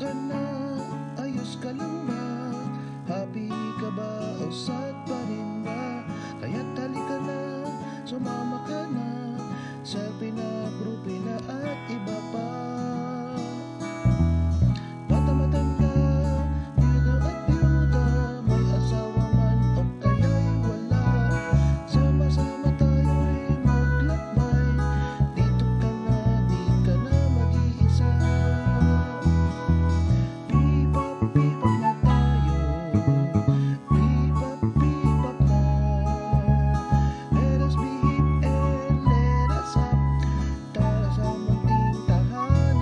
ka na? Ayos ka lang ba? Happy ka ba? O sad pa rin ba? Kaya't halika na, sumama ka na selfie na, groupie na at iba pa. Bata matanda, biyuda at biyuda, may asawa man o kaya'y wala. Sama-sama tayo'y maglakbay, dito ka na, di ka na mag-iisa. Bebop, bebop na tayo, bebop, bebop na. Let us be hip and let us up, tara sa munting tahanan,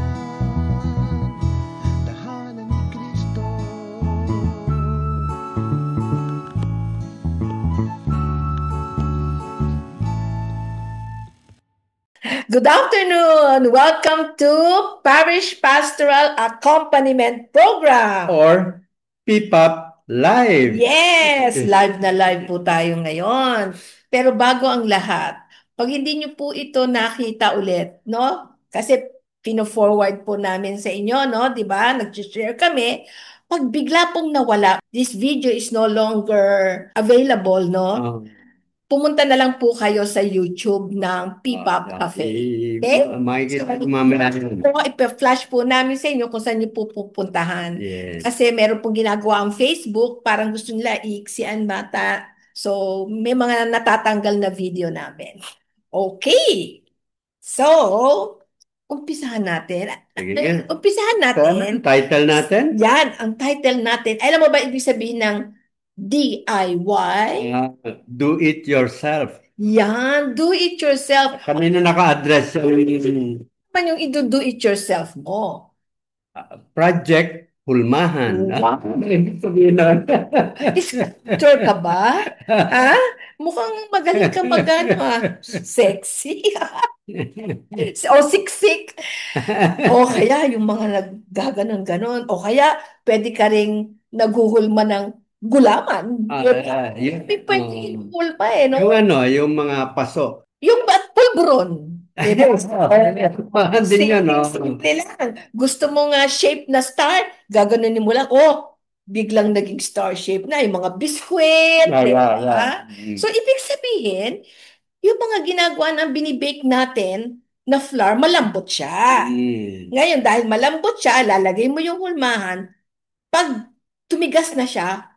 tahanan ni Kristo. Good afternoon. Welcome to Parish Pastoral Accompaniment Program. Or P-Pop Live. Yes, live na live po tayo ngayon. Pero bago ang lahat, pag hindi nyo po ito nakita ulit, no? Kasi pino-forward po namin sa inyo, no? 'Di ba? Nag-share kami. Pag bigla pong nawala, this video is no longer available, no? Oh, Pumunta na lang po kayo sa YouTube ng P-Pop Cafe. Okay? makikita ko mamaya yun. So, ipa-flash po namin sa inyo kung saan niyo po pupuntahan. Yes. Kasi meron pong ginagawa ang Facebook, parang gusto nila iiksian bata. So, may mga natatanggal na video namin. Okay. So, umpisahan natin. Sige. Umpisahan So, ano natin. ang title natin? Yan, ang title natin. Alam mo ba ibig sabihin ng DIY? Do it yourself. Yan, do it yourself. Kanina naka-address yung Ano yung i-do it yourself mo? Project Pulmahan. Wow. Ibig sabihin nun. Sure ka ba? Ha? Mukhang magaling ka magano sexy. O siksik. O kaya yung mga naggaganon-ganon. O kaya pwede ka ring naghuhulma ng gulaman. Yun. May pwede hulma no? Yung yung mga paso. Yung pulburon. Mahal din yun, no? Simple lang. Gusto mo nga shape na star, gaganunin mo lang. Oh, biglang naging star shape na. Yung mga biskwit. Yeah. So, ibig sabihin, yung mga ginagawa na binibake natin na flour, malambot siya. Ngayon, dahil malambot siya, lalagay mo yung hulmahan. Pag tumigas na siya,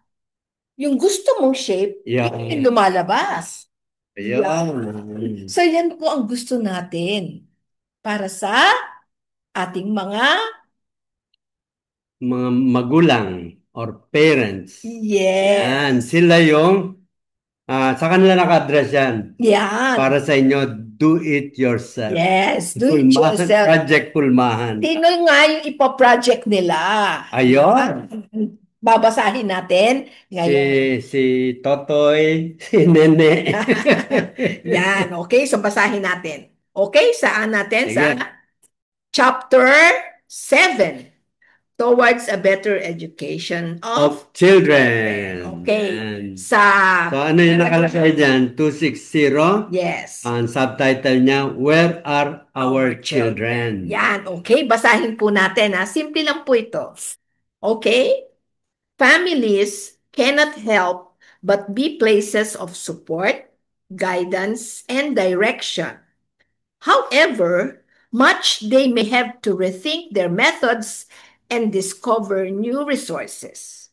yung gusto mong shape, yung lumalabas. Ayun. So, yan po ang gusto natin para sa ating mga magulang or parents. Yes. Yan, sila yung sa kanila naka-address yan. Yan. Para sa inyo, do it yourself. Yes, do it yourself. Project Pulmahan. Sino nga yung ipo-project nila? Ayun. Babasahin natin ngayon. Si Totoy, si Nene. Yan, okay? So, basahin natin. Okay, saan natin? Sige. Sa chapter 7. Towards a better education of children. Okay. So, ano yung nakalagay dyan? 260? Yes. Ang subtitle niya, Where are our children? Yan, okay. Basahin po natin. Simple lang po ito. Okay? Families cannot help but be places of support, guidance, and direction. However, much they may have to rethink their methods and discover new resources.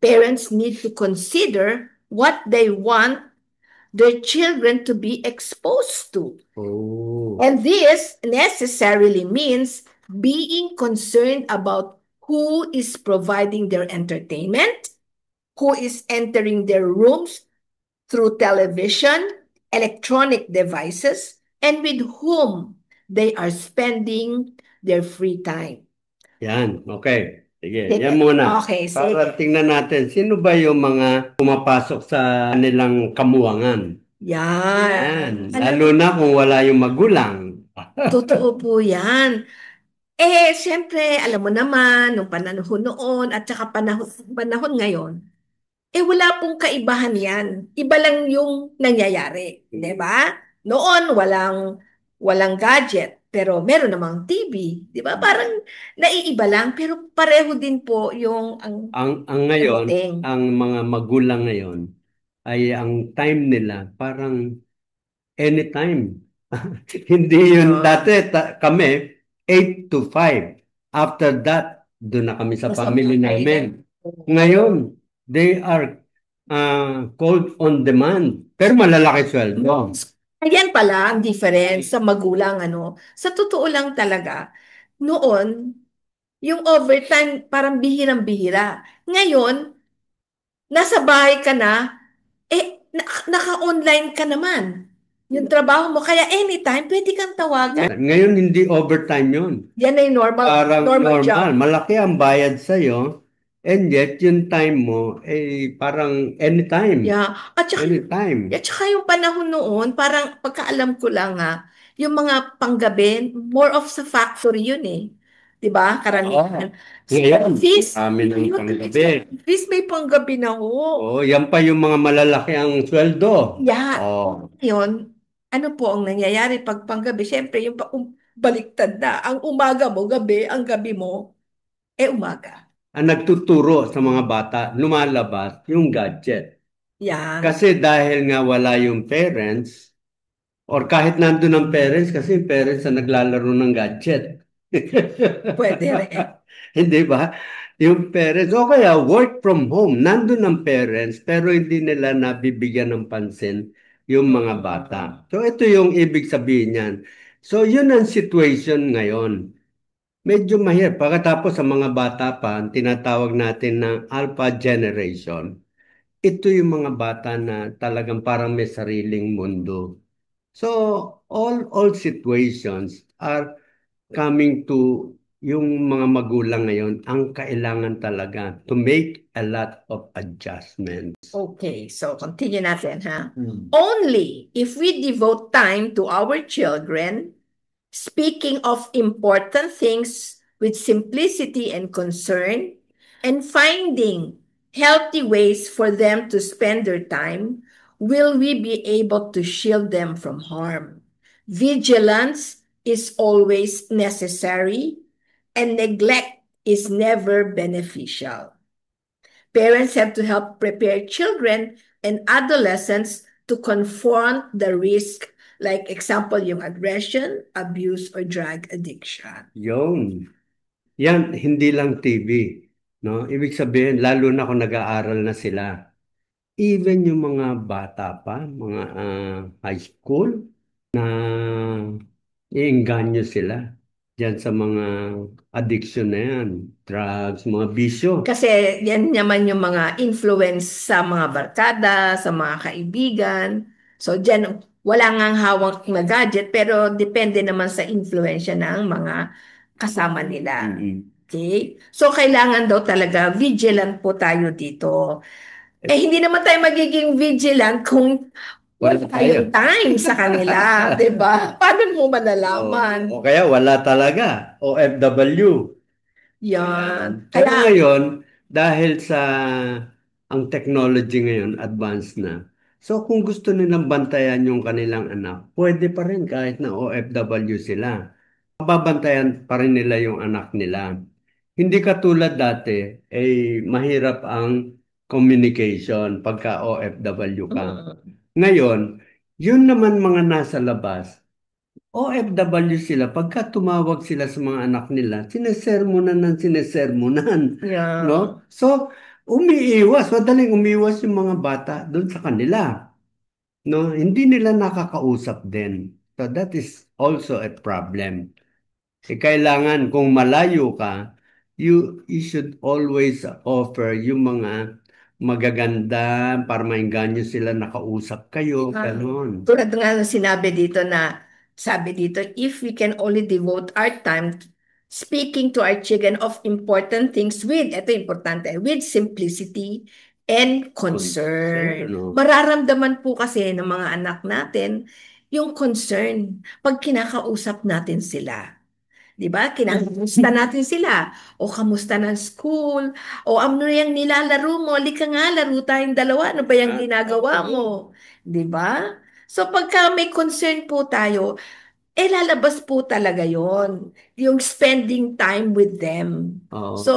Parents need to consider what they want their children to be exposed to. And this necessarily means being concerned about who is providing their entertainment, who is entering their rooms through television, electronic devices, and with whom they are spending their free time. Yan, okay. Sige, yan muna. Okay, para tingnan natin, sino ba yung mga pumapasok sa kanilang kamuangan? Yan. Lalo na kung wala yung magulang. Totoo po yan. Siyempre, alam mo naman, nung panahon noon at saka panahon ngayon, wala pong kaibahan yan. Iba lang yung nangyayari. Di ba? Noon, walang gadget. pero meron namang TV, di ba? Parang naiiba lang, pero pareho din po yung Ang ngayon, dating. ang mga magulang ngayon ay ang time nila parang anytime. Hindi yun dati kami 8 to 5. After that, doon na kami sa Nasa family bahay namin. na. Ngayon, they are called on demand. Pero malalaki sweldo. Ayan pala ang difference sa magulang, ano. Sa totoo lang talaga, noon, yung overtime parang bihirang-bihira. Ngayon, nasa bahay ka na, naka-online ka naman. Yung trabaho mo, kaya anytime, pwede kang tawagan. Ngayon, hindi overtime yun. Yan ay normal, Parang normal job. normal. Malaki ang bayad sa'yo. And yet, yung time mo, parang anytime. Yeah. Anytime. At saka yung panahon noon, parang pagkaalam ko lang yung mga panggabi, more of sa factory yun eh. 'Di ba? Karamihan. Ngayon, Fees, kami ng panggabi. fees may panggabi na ho. Oh, yan pa yung mga malalaki ang sweldo. Yeah. Oh. Ngayon, ano po ang nangyayari pag panggabi? Siyempre, yung baliktad na. Ang umaga mo, gabi, ang gabi mo, umaga. Ang nagtuturo sa mga bata, lumalabas yung gadget. Yan. Kasi dahil nga wala yung parents, or kahit nandun ang parents, kasi yung parents na naglalaro ng gadget. Pwede rin. Hindi ba? Yung parents, o kaya work from home, nandun ang parents, pero hindi nila nabibigyan ng pansin yung mga bata. So ito yung ibig sabihin niyan. So yun ang situation ngayon. Medyo mahirap. Pagkatapos sa mga bata pa, ang tinatawag natin ng alpha generation. Ito yung mga bata na talagang parang may sariling mundo. So all situations are coming to yung mga magulang ngayon, ang kailangan talaga to make a lot of adjustments. Okay, so continue natin ha. Only if we devote time to our children, speaking of important things with simplicity and concern, and finding healthy ways for them to spend their time, will we be able to shield them from harm. Vigilance is always necessary, and neglect is never beneficial. Parents have to help prepare children and adolescents to confront the risk, like example, yung aggression, abuse, or drug addiction. Yun. Yan, hindi lang TV. No? Ibig sabihin, lalo na kung nag-aaral na sila. Even yung mga bata pa, mga high school, na iinganyo sila diyan sa mga addiction na yan, drugs, mga bisyo. Kasi yan naman yung mga influence sa mga barkada, sa mga kaibigan. So dyan, wala ngang hawak na gadget, pero depende naman sa influensya ng mga kasama nila. Okay? So kailangan daw talaga vigilant po tayo dito. Hindi naman tayo magiging vigilant kung wala tayong time sa kanila, 'di ba? Paano mo malalaman? O kaya wala talaga, OFW. Yan. Pero Kaya, ngayon, dahil sa ang technology ngayon, advanced na. So kung gusto nilang bantayan yung kanilang anak, pwede pa rin kahit na OFW sila. Babantayan pa rin nila yung anak nila. Hindi katulad dati, mahirap ang communication pagka OFW ka. Ngayon, yun naman mga nasa labas, OFW sila, pagka tumawag sila sa mga anak nila, sinesermonan ng sinesermonan. yeah. No? So, madaling umiwas yung mga bata doon sa kanila. No? Hindi nila nakakausap din. So, that is also a problem. Kailangan kung malayo ka, you should always offer yung mga magaganda para maingganyo sila, nakausap kayo, ganun. Tulad nga ng sinabi dito sabi dito, if we can only devote our time speaking to our children of important things ito importante, with simplicity and concern. Mararamdaman po kasi ng mga anak natin yung concern pag kinakausap natin sila. Diba? Kinamusta natin sila. O kamusta ng school? O ano yung nilalaro mo? Lika nga, laro tayong dalawa. Ano ba yung ginagawa mo? Diba? So pagka may concern po tayo, lalabas po talaga yon, yung spending time with them. Oo. So,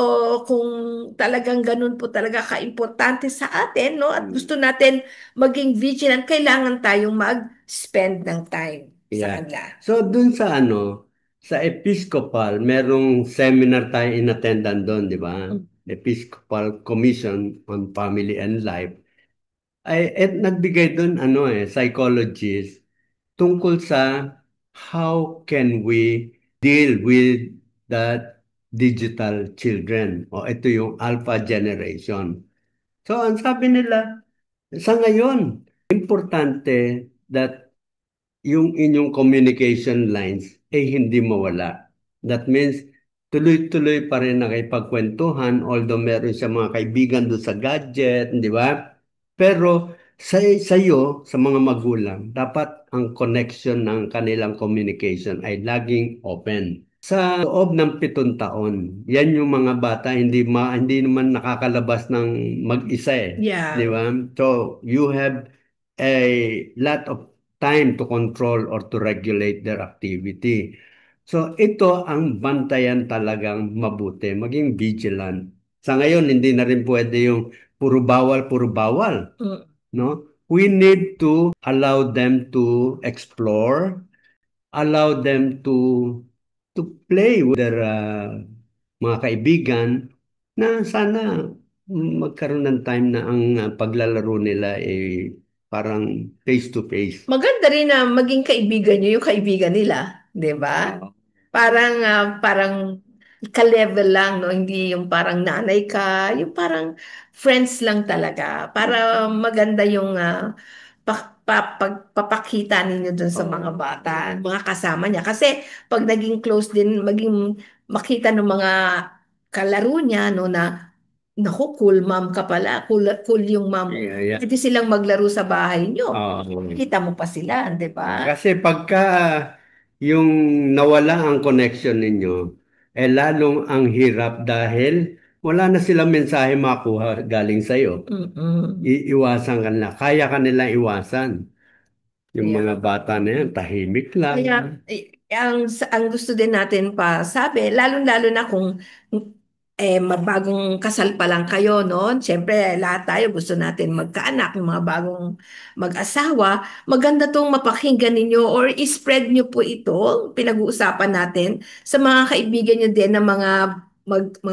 kung talagang ganun po talaga ka-importante sa atin, no, at gusto natin maging vigilant, kailangan tayong mag-spend ng time sa Yeah. kanila. So, dun sa sa Episcopal, merong seminar tayo in-attendan doon, di ba? Episcopal Commission on Family and Life. Nagbigay doon, psychologist, tungkol sa how can we deal with the digital children. O, ito yung alpha generation. So, ang sabi nila, sa ngayon, importante that yung inyong communication lines ay hindi mawala. That means, tuloy-tuloy pa rin nakipagkwentuhan, although meron siya mga kaibigan doon sa gadget, di ba? Pero sa iyo, sa mga magulang, dapat ang connection ng kanilang communication ay laging open. Sa loob ng 7 taon, yan yung mga bata, hindi naman nakakalabas ng mag-isa Yeah. di ba? So, you have a lot of time to control or to regulate their activity. So, ito ang bantayan talagang mabuti, maging vigilant. Sa ngayon, hindi na rin pwede yung puro bawal, no? We need to allow them to explore, allow them to play with their mga kaibigan na sana magkaroon ng time na ang paglalaro nila ay parang face to face. Maganda rin na maging kaibigan nyo yung kaibigan nila, di ba? Parang ka-level lang, no? Hindi yung parang nanay ka, yung parang friends lang talaga. Para maganda yung pagpapakita ninyo dun sa mga bata, mga kasama niya. Kasi pag naging close din, makita ng mga kalaro niya, no, na naku, cool mom ka pala. Cool yung mom. Yeah. Pwede silang maglaro sa bahay nyo. Oo. Kita mo pa sila, di ba? Kasi pagka yung nawala ang connection ninyo, lalong ang hirap dahil wala na silang mensahe makuha galing sa'yo. Iiwasan ka nila. Kaya ka nila iwasan. Yung Yeah. mga bata na yan, tahimik lang. Kaya, ang gusto din natin pa sabi, lalo-lalo na kung mabagong kasal pa lang kayo, no? Siyempre, lahat tayo gusto natin magkaanak, yung mga bagong mag-asawa. Maganda tong mapakinggan ninyo or i-spread nyo po ito, pinag-uusapan natin, sa mga kaibigan nyo din na mga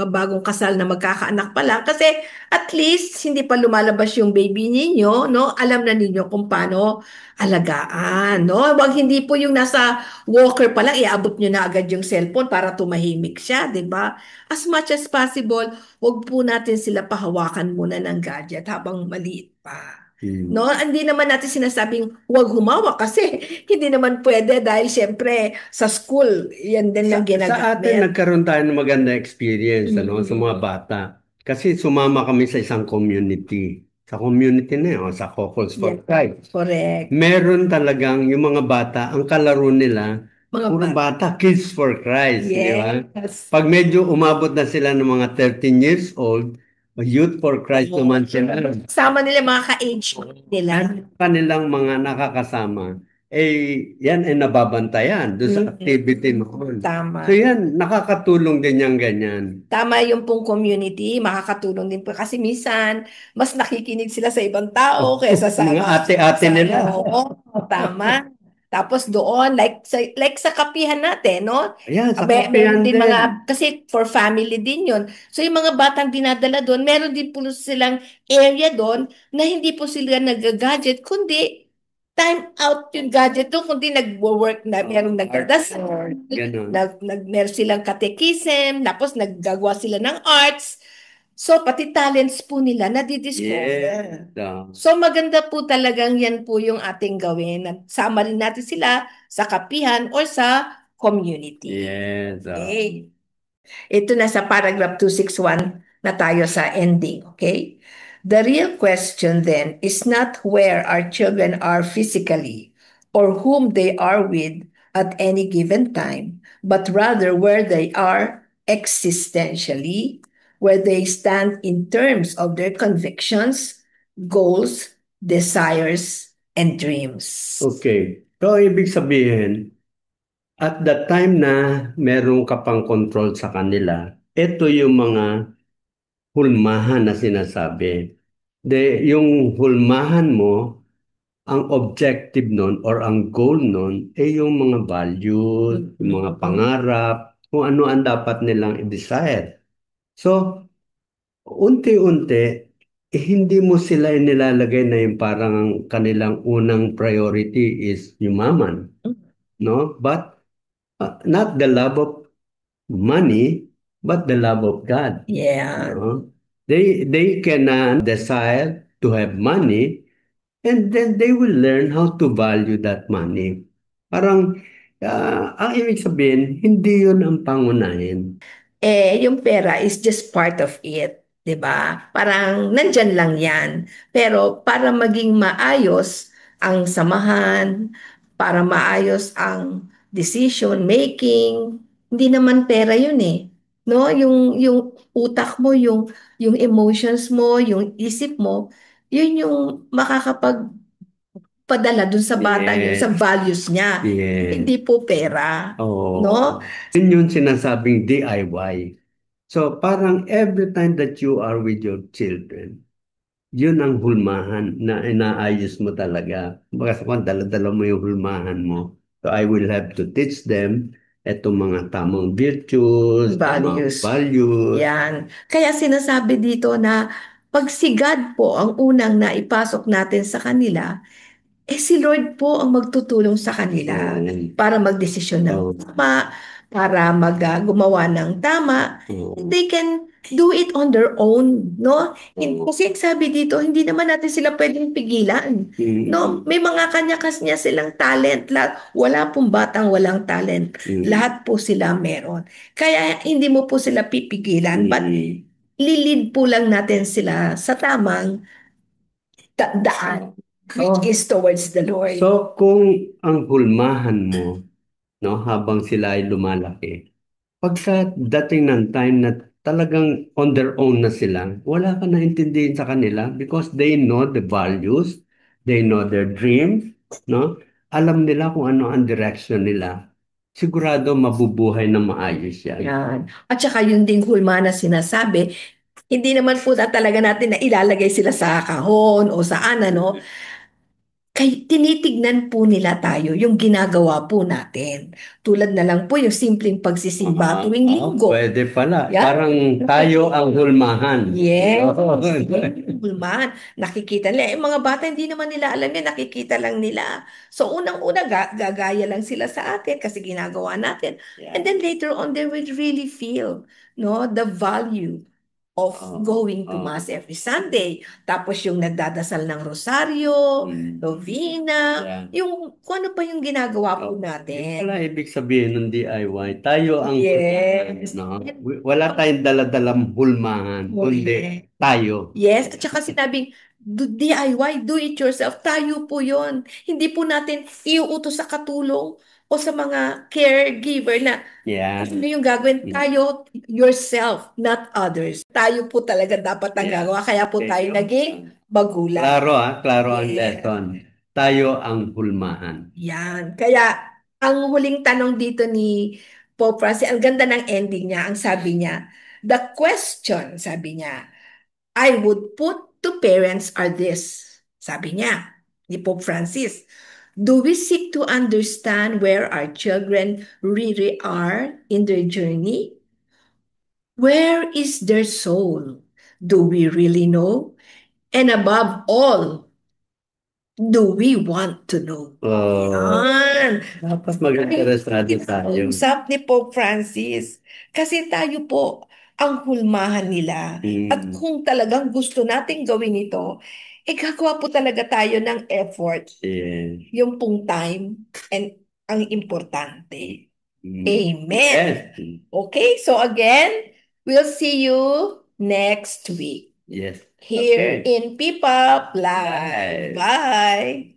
bagong kasal na magkakaanak pa lang. Kasi at least, hindi pa lumalabas yung baby ninyo, no? Alam na ninyo kung paano alagaan, no? Wag hindi po yung nasa walker pa lang, iabot nyo na agad yung cellphone para tumahimik siya, di ba? As much as possible, wag po natin sila pahawakan muna ng gadget habang maliit pa. No, hindi naman natin sinasabing huwag humawak kasi hindi naman pwede dahil siyempre sa school, yan din ang Sa atin, ginagamit. nagkaroon tayo ng maganda experience sa mga bata. Kasi sumama kami sa isang community. Sa community na yun, sa Couples for Yeah, Christ. correct. Meron talagang yung mga bata, ang kalaro nila, Mga puro bata, Kids for Christ, di ba? Yes. Pag medyo umabot na sila ng mga 13 years old, Youth for Christ naman sila. Kasama nila mga ka-age nila. Kanilang mga nakakasama, yan ay nababantayan doon sa activity noon. Tama. So yan, nakakatulong din yung ganyan. Tama yung pong community, makakatulong din po. Kasi minsan, mas nakikinig sila sa ibang tao kaysa sa Mga ate-ate nila. Oo, tama. Tapos doon, like sa kapihan natin, no? Ayan, sa Meron kapihan din din. kasi for family din yun. So yung mga batang dinadala doon, meron din po silang area doon na hindi po sila nag-gadget, kundi time out yung gadget doon, kundi nag-work na, merong nagdadasal, Ganun. meron silang katekism, tapos naggagawa sila ng arts. So, pati talents po nila nadidiscover. Yeah. So, maganda po talagang yan po yung ating gawin. Sama rin natin sila sa kapihan or sa community. Yes. Okay. Ito na sa paragraph 261 na tayo sa ending, okay? The real question then is not where our children are physically or whom they are with at any given time, but rather where they are existentially, where they stand in terms of their convictions, goals, desires, and dreams. Okay. So, ibig sabihin, At the time na meron ka pang control sa kanila, ito yung mga hulmahan na sinasabi. Yung hulmahan mo, ang objective nun or ang goal nun ay yung mga values, yung mga pangarap, kung ano ang dapat nilang i-desire. So, unti-unti, hindi mo sila inilalagay na yung parang ang kanilang unang priority is yumaman, no? But not the love of money, but the love of God. Yeah. No? They can desire to have money, and then they will learn how to value that money. Parang, ang ibig sabihin, hindi yun ang pangunahin. Yung pera is just part of it, 'di ba? Parang nandyan lang 'yan. Pero para maging maayos ang samahan, para maayos ang decision making, hindi naman pera 'yun eh. No, yung utak mo, yung emotions mo, yung isip mo, yun yung makakapagpadala dun sa bata yun, sa Yes, values niya. yes. Hindi po pera, no? Oh, yun yung sinasabing DIY. So, parang every time that you are with your children, yun ang hulmahan na inaayos mo talaga. Baka kung dala-dala mo yung hulmahan mo. So, I will have to teach them etong mga tamang virtues, tamang Values. values. Yan. Kaya sinasabi dito na pag si God po ang unang naipasok natin sa kanila, si Lord po ang magtutulong sa kanila para magdesisyon ng tama, para gumawa ng tama. They can do it on their own, no? Kasi sabi dito, hindi naman natin sila pwedeng pigilan. No, may mga kanya-kanya silang talent. Wala pong batang walang talent. Lahat po sila meron. Kaya hindi mo po sila pipigilan, but lilid po lang natin sila sa tamang daan, which is towards the Lord. So, kung ang hulmahan mo, no, habang sila ay lumalaki, pagka dating ng time na talagang on their own na sila, wala ka na intindihin sa kanila because they know the values, they know their dreams, no? Alam nila kung ano ang direction nila. Sigurado mabubuhay na maayos yan. Yan. At saka yung ding hulma na sinasabi, hindi naman po talaga natin na ilalagay sila sa kahon o saan, ano. Kay tinitignan po nila tayo yung ginagawa po natin. Tulad na lang po yung simpleng pagsisimba tuwing linggo. Pwede pala. Yeah. Parang tayo ang hulmahan. Yes. Yun. Hulmahan. Nakikita nila. Mga bata, hindi naman nila alam yan. Nakikita lang nila. So, unang-una, gagaya lang sila sa atin kasi ginagawa natin. And then later on, they will really feel, no, the value of going to Mass every Sunday. Tapos yung nagdadasal ng rosaryo, novena, yung kung ano pa yung ginagawa po natin. Wala ibig sabihin ng DIY. Tayo ang Yes. hulmahan, no? Wala tayong daladalang hulmahan, kundi tayo. Yes, at saka sinabing DIY, do it yourself. Tayo po yon. Hindi po natin iuutos sa katulong o sa mga caregiver na ano yung gagawin. Tayo, yourself, not others. Tayo po talaga dapat ang gagawa. Kaya po tayo naging magulang. Klaro ang lesson. Tayo ang hulmahan. Yan. Kaya, ang huling tanong dito ni Pope Francis, ang ganda ng ending niya, ang sabi niya, the question, sabi niya, I would put to parents are this. Sabi niya, ni Pope Francis, do we seek to understand where our children really are in their journey? Where is their soul? Do we really know? And above all, do we want to know? Yan. Dapat mag-interesado tayo. Usap ni Pope Francis. Kasi tayo po ang hulmahan nila. At kung talagang gusto nating gawin ito, gagawa po talaga tayo ng effort. Yung pong time and ang importante. Amen. Okay, so again, we'll see you next week. Yes. Here in P-Pop Live. Bye.